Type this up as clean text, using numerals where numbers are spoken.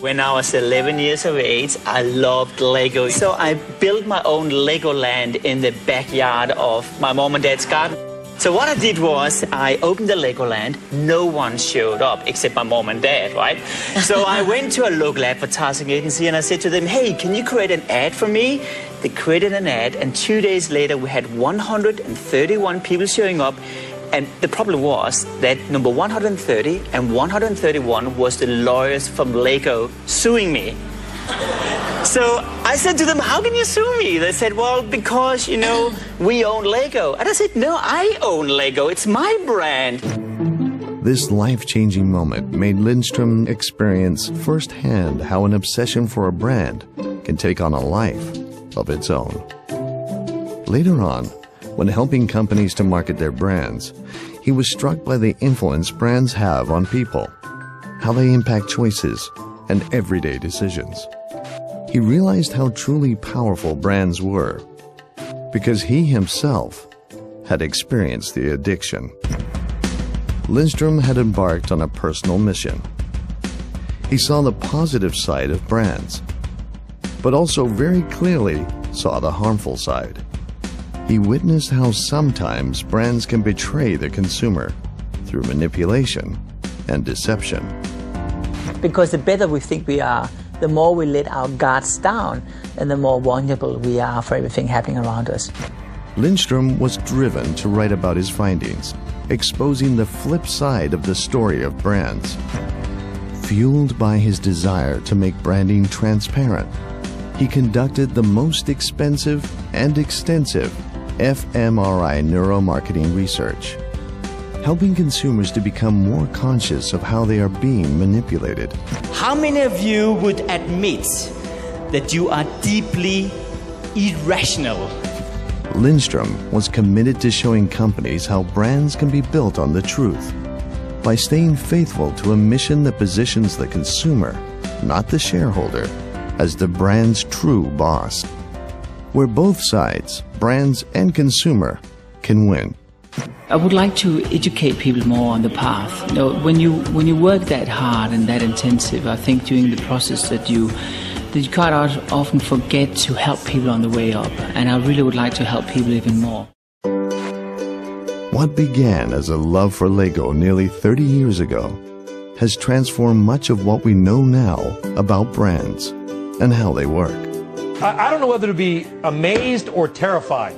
When I was 11 years of age, I loved Lego. So I built my own Lego land in the backyard of my mom and dad's garden. So what I did was I opened the Legoland. No one showed up except my mom and dad, right? So I went to a local advertising agency and I said to them, hey, can you create an ad for me? They created an ad, and 2 days later we had 131 people showing up. And the problem was that number 130 and 131 was the lawyers from Lego suing me. So I said to them, how can you sue me? They said, well, because, you know, we own Lego. And I said, no, I own Lego. It's my brand. This life-changing moment made Lindstrom experience firsthand how an obsession for a brand can take on a life of its own. Later on, when helping companies to market their brands, he was struck by the influence brands have on people, how they impact choices and everyday decisions. He realized how truly powerful brands were because he himself had experienced the addiction. Lindstrom had embarked on a personal mission. He saw the positive side of brands, but also very clearly saw the harmful side. He witnessed how sometimes brands can betray the consumer through manipulation and deception. Because the better we think we are, the more we let our guards down and the more vulnerable we are for everything happening around us. Lindstrom was driven to write about his findings, exposing the flip side of the story of brands. Fueled by his desire to make branding transparent, he conducted the most expensive and extensive fMRI neuromarketing research, helping consumers to become more conscious of how they are being manipulated. How many of you would admit that you are deeply irrational? Lindstrom was committed to showing companies how brands can be built on the truth by staying faithful to a mission that positions the consumer, not the shareholder, as the brand's true boss, where both sides, brands and consumer, can win. I would like to educate people more on the path. You know, when you work that hard and that intensive, I think during the process that you quite often forget to help people on the way up. And I really would like to help people even more. What began as a love for Lego nearly 30 years ago has transformed much of what we know now about brands and how they work. I don't know whether to be amazed or terrified